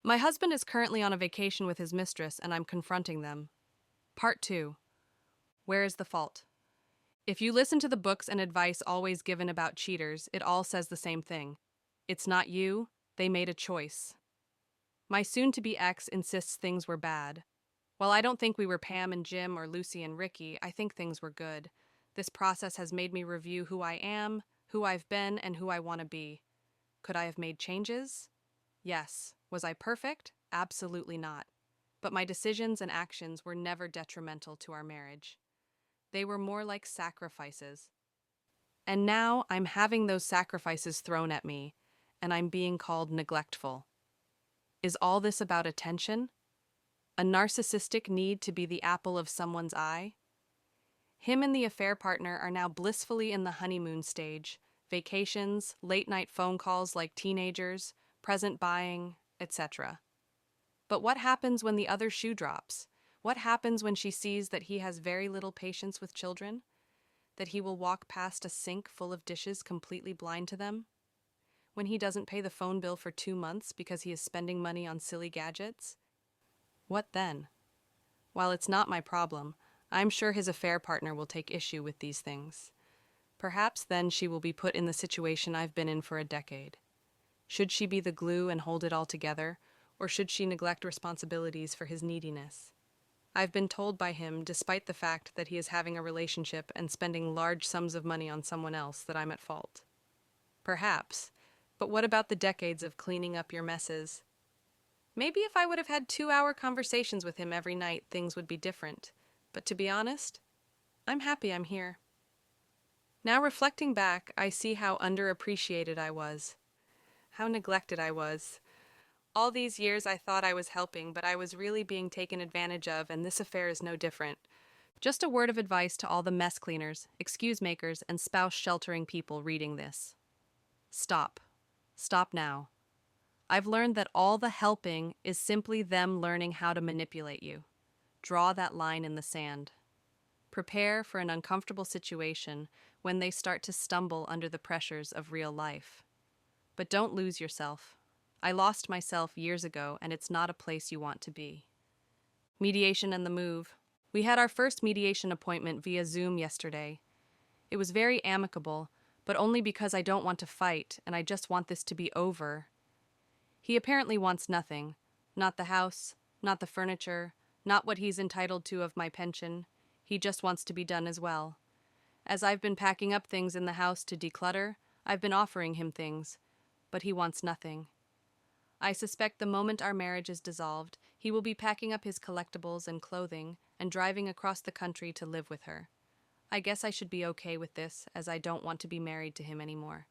My husband is currently on a vacation with his mistress, and I'm confronting them. Part 2. Where is the fault? If you listen to the books and advice always given about cheaters, it all says the same thing. It's not you, they made a choice. My soon to be ex insists things were bad. While I don't think we were Pam and Jim or Lucy and Ricky, I think things were good. This process has made me review who I am, who I've been, and who I want to be. Could I have made changes? Yes. Was I perfect? Absolutely not. But my decisions and actions were never detrimental to our marriage. They were more like sacrifices. And now I'm having those sacrifices thrown at me, and I'm being called neglectful. Is all this about attention? A narcissistic need to be the apple of someone's eye? Him and the affair partner are now blissfully in the honeymoon stage, vacations, late-night phone calls like teenagers, present buying, etc. But what happens when the other shoe drops? What happens when she sees that he has very little patience with children? That he will walk past a sink full of dishes completely blind to them? When he doesn't pay the phone bill for 2 months because he is spending money on silly gadgets? What then? While it's not my problem, I'm sure his affair partner will take issue with these things. Perhaps then she will be put in the situation I've been in for a decade. Should she be the glue and hold it all together, or should she neglect responsibilities for his neediness? I've been told by him, despite the fact that he is having a relationship and spending large sums of money on someone else, that I'm at fault. Perhaps, but what about the decades of cleaning up your messes? Maybe if I would have had 2-hour conversations with him every night, things would be different. But to be honest, I'm happy I'm here. Now reflecting back, I see how underappreciated I was, how neglected I was. All these years I thought I was helping, but I was really being taken advantage of, and this affair is no different. Just a word of advice to all the mess cleaners, excuse makers, and spouse sheltering people reading this. Stop. Stop now. I've learned that all the helping is simply them learning how to manipulate you. Draw that line in the sand. Prepare for an uncomfortable situation when they start to stumble under the pressures of real life. But don't lose yourself. I lost myself years ago, and it's not a place you want to be. Mediation and the move. We had our first mediation appointment via Zoom yesterday. It was very amicable, but only because I don't want to fight, and I just want this to be over. He apparently wants nothing. Not the house, not the furniture, not what he's entitled to of my pension. He just wants to be done as well. As I've been packing up things in the house to declutter, I've been offering him things, but he wants nothing. I suspect the moment our marriage is dissolved, he will be packing up his collectibles and clothing and driving across the country to live with her. I guess I should be okay with this, as I don't want to be married to him anymore.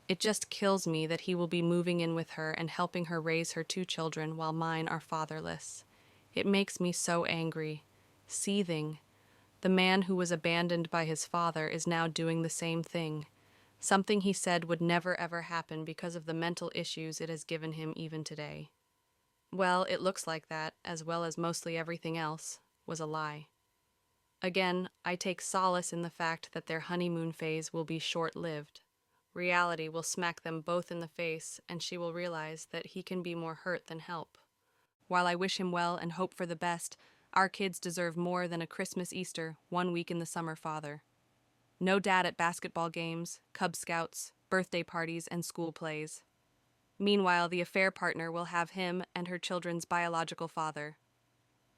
It just kills me that he will be moving in with her and helping her raise her 2 children while mine are fatherless. It makes me so angry, seething. The man who was abandoned by his father is now doing the same thing. Something he said would never ever happen because of the mental issues it has given him even today. Well, it looks like that, as well as mostly everything else, was a lie. Again, I take solace in the fact that their honeymoon phase will be short-lived. Reality will smack them both in the face, and she will realize that he can be more hurt than help. While I wish him well and hope for the best, our kids deserve more than a Christmas Easter, 1 week in the summer father. No dad at basketball games, Cub Scouts, birthday parties, and school plays. Meanwhile, the affair partner will have him and her children's biological father.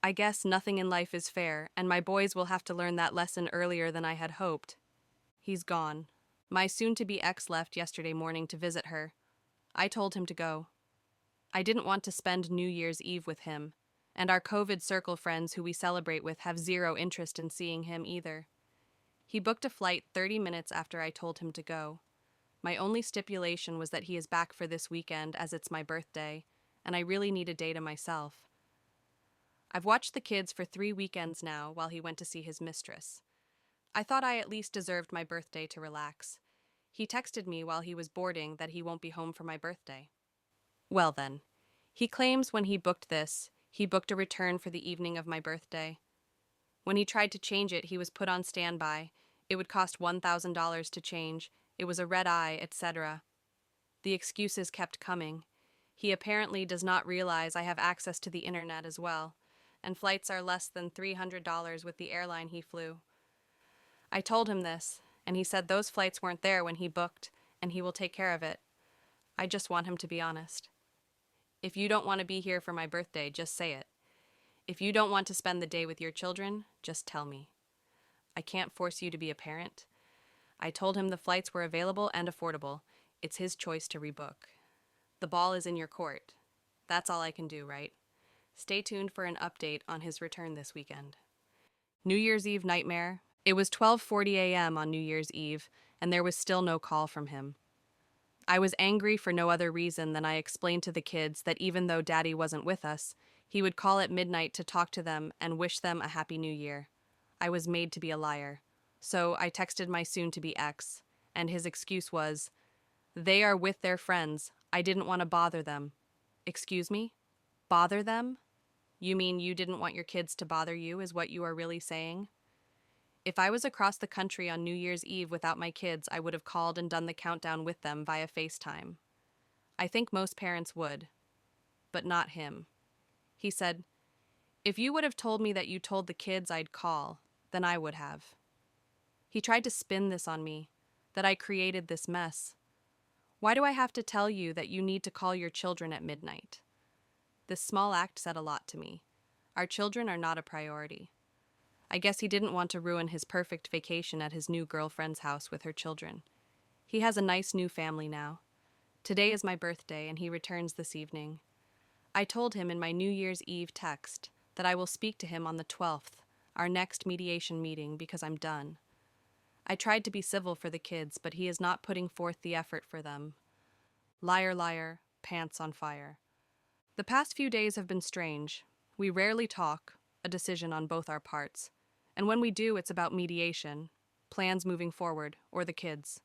I guess nothing in life is fair, and my boys will have to learn that lesson earlier than I had hoped. He's gone. My soon-to-be ex left yesterday morning to visit her. I told him to go. I didn't want to spend New Year's Eve with him, and our COVID circle friends who we celebrate with have zero interest in seeing him either. He booked a flight 30 minutes after I told him to go. My only stipulation was that he is back for this weekend as it's my birthday, and I really need a day to myself. I've watched the kids for 3 weekends now while he went to see his mistress. I thought I at least deserved my birthday to relax. He texted me while he was boarding that he won't be home for my birthday. Well then, he claims when he booked this, he booked a return for the evening of my birthday. When he tried to change it, he was put on standby. It would cost $1,000 to change. It was a red eye, etc. The excuses kept coming. He apparently does not realize I have access to the internet as well, and flights are less than $300 with the airline he flew. I told him this, and he said those flights weren't there when he booked, and he will take care of it. I just want him to be honest. If you don't want to be here for my birthday, just say it. If you don't want to spend the day with your children, just tell me. I can't force you to be a parent. I told him the flights were available and affordable. It's his choice to rebook. The ball is in your court. That's all I can do, right? Stay tuned for an update on his return this weekend. New Year's Eve nightmare. It was 12:40 a.m. on New Year's Eve, and there was still no call from him. I was angry for no other reason than I explained to the kids that even though Daddy wasn't with us, he would call at midnight to talk to them and wish them a happy new year. I was made to be a liar. So I texted my soon-to-be ex, and his excuse was, "They are with their friends. I didn't want to bother them." Excuse me? Bother them? You mean you didn't want your kids to bother you, is what you are really saying? If I was across the country on New Year's Eve without my kids, I would have called and done the countdown with them via FaceTime. I think most parents would, but not him. He said, "If you would have told me that you told the kids I'd call, then I would have." He tried to spin this on me, that I created this mess. Why do I have to tell you that you need to call your children at midnight? This small act said a lot to me. Our children are not a priority. I guess he didn't want to ruin his perfect vacation at his new girlfriend's house with her children. He has a nice new family now. Today is my birthday, and he returns this evening. I told him in my New Year's Eve text that I will speak to him on the 12th, our next mediation meeting, because I'm done. I tried to be civil for the kids, but he is not putting forth the effort for them. Liar, liar, pants on fire. The past few days have been strange. We rarely talk, a decision on both our parts. And when we do, it's about mediation, plans moving forward, or the kids.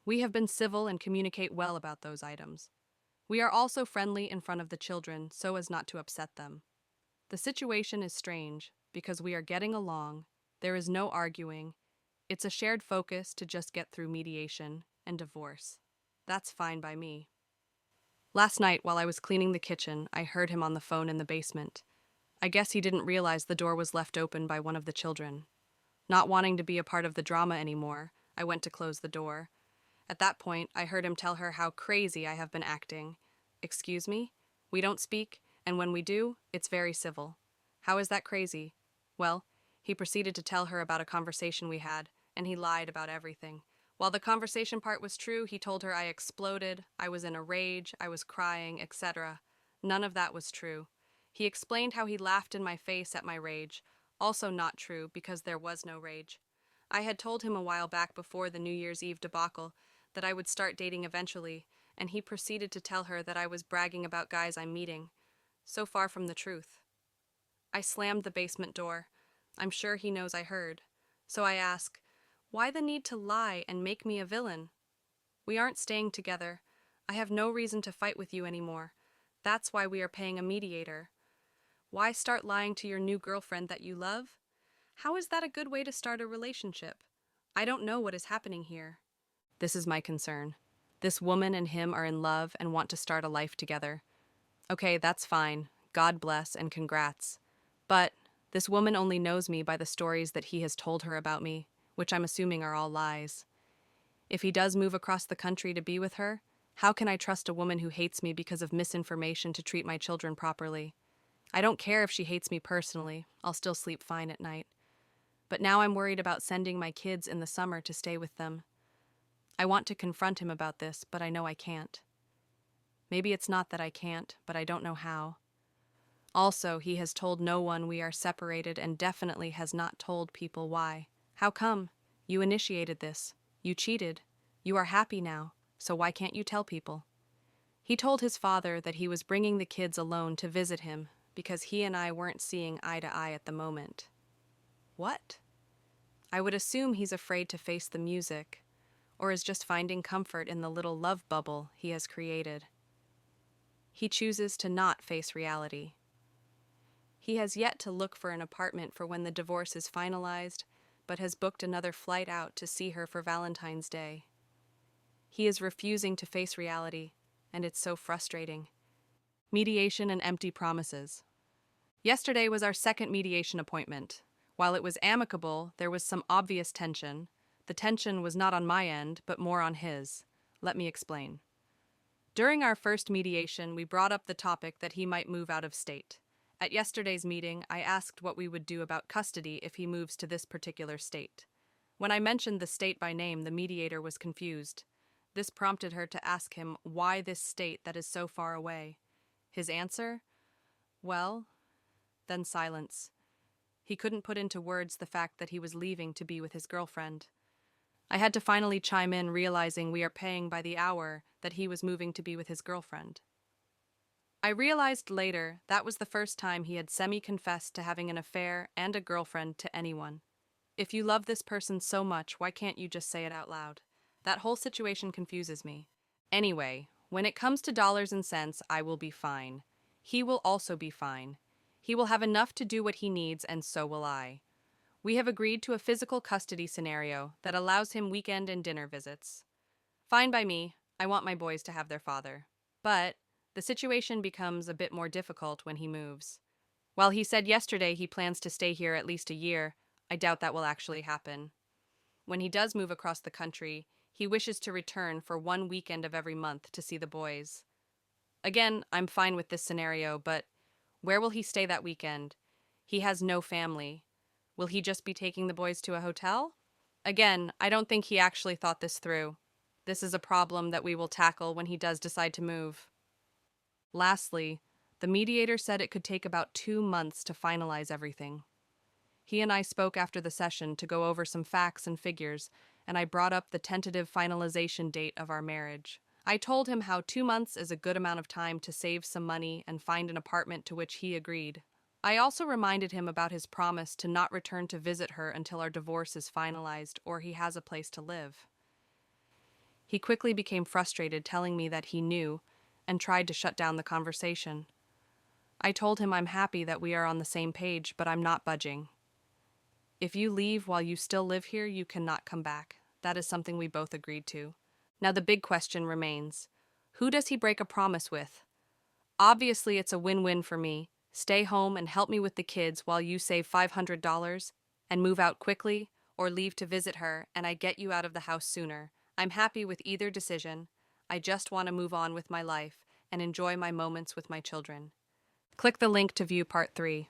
We have been civil and communicate well about those items. We are also friendly in front of the children so as not to upset them. The situation is strange because we are getting along, there is no arguing, it's a shared focus to just get through mediation and divorce. That's fine by me. Last night, while I was cleaning the kitchen, I heard him on the phone in the basement. I guess he didn't realize the door was left open by one of the children. Not wanting to be a part of the drama anymore, I went to close the door. At that point, I heard him tell her how crazy I have been acting. Excuse me? We don't speak, and when we do, it's very civil. How is that crazy? Well, he proceeded to tell her about a conversation we had, and he lied about everything. While the conversation part was true, he told her I exploded, I was in a rage, I was crying, etc. None of that was true. He explained how he laughed in my face at my rage, also not true because there was no rage. I had told him a while back before the New Year's Eve debacle that I would start dating eventually, and he proceeded to tell her that I was bragging about guys I'm meeting. So far from the truth. I slammed the basement door. I'm sure he knows I heard. So I ask, why the need to lie and make me a villain? We aren't staying together. I have no reason to fight with you anymore. That's why we are paying a mediator. Why start lying to your new girlfriend that you love? How is that a good way to start a relationship? I don't know what is happening here. This is my concern. This woman and him are in love and want to start a life together. Okay, that's fine. God bless and congrats. But this woman only knows me by the stories that he has told her about me, which I'm assuming are all lies. If he does move across the country to be with her, how can I trust a woman who hates me because of misinformation to treat my children properly? I don't care if she hates me personally. I'll still sleep fine at night. But now I'm worried about sending my kids in the summer to stay with them. I want to confront him about this, but I know I can't. Maybe it's not that I can't, but I don't know how. Also, he has told no one we are separated and definitely has not told people why. How come? You initiated this. You cheated. You are happy now, so why can't you tell people? He told his father that he was bringing the kids alone to visit him because he and I weren't seeing eye to eye at the moment. What? I would assume he's afraid to face the music, or is just finding comfort in the little love bubble he has created. He chooses to not face reality. He has yet to look for an apartment for when the divorce is finalized, but has booked another flight out to see her for Valentine's Day. He is refusing to face reality, and it's so frustrating. Mediation and empty promises. Yesterday was our second mediation appointment. While it was amicable, there was some obvious tension. The tension was not on my end, but more on his. Let me explain. During our first mediation, we brought up the topic that he might move out of state. At yesterday's meeting, I asked what we would do about custody if he moves to this particular state. When I mentioned the state by name, the mediator was confused. This prompted her to ask him why this state that is so far away. His answer? Well, then silence. He couldn't put into words the fact that he was leaving to be with his girlfriend. I had to finally chime in, realizing we are paying by the hour that he was moving to be with his girlfriend. I realized later that was the first time he had semi-confessed to having an affair and a girlfriend to anyone. If you love this person so much, why can't you just say it out loud? That whole situation confuses me. Anyway, when it comes to dollars and cents, I will be fine. He will also be fine. He will have enough to do what he needs, and so will I. We have agreed to a physical custody scenario that allows him weekend and dinner visits. Fine by me. I want my boys to have their father. But the situation becomes a bit more difficult when he moves. While he said yesterday he plans to stay here at least a year, I doubt that will actually happen. When he does move across the country, he wishes to return for one weekend of every month to see the boys. Again, I'm fine with this scenario, but where will he stay that weekend? He has no family. Will he just be taking the boys to a hotel? Again, I don't think he actually thought this through. This is a problem that we will tackle when he does decide to move. Lastly, the mediator said it could take about 2 months to finalize everything. He and I spoke after the session to go over some facts and figures, and I brought up the tentative finalization date of our marriage. I told him how 2 months is a good amount of time to save some money and find an apartment, to which he agreed. I also reminded him about his promise to not return to visit her until our divorce is finalized or he has a place to live. He quickly became frustrated, telling me that he knew, and tried to shut down the conversation. I told him I'm happy that we are on the same page, but I'm not budging. If you leave while you still live here, you cannot come back. That is something we both agreed to. Now the big question remains. Who does he break a promise with? Obviously, it's a win-win for me. Stay home and help me with the kids while you save $500 and move out quickly, or leave to visit her and I get you out of the house sooner. I'm happy with either decision. I just want to move on with my life and enjoy my moments with my children. Click the link to view part 3.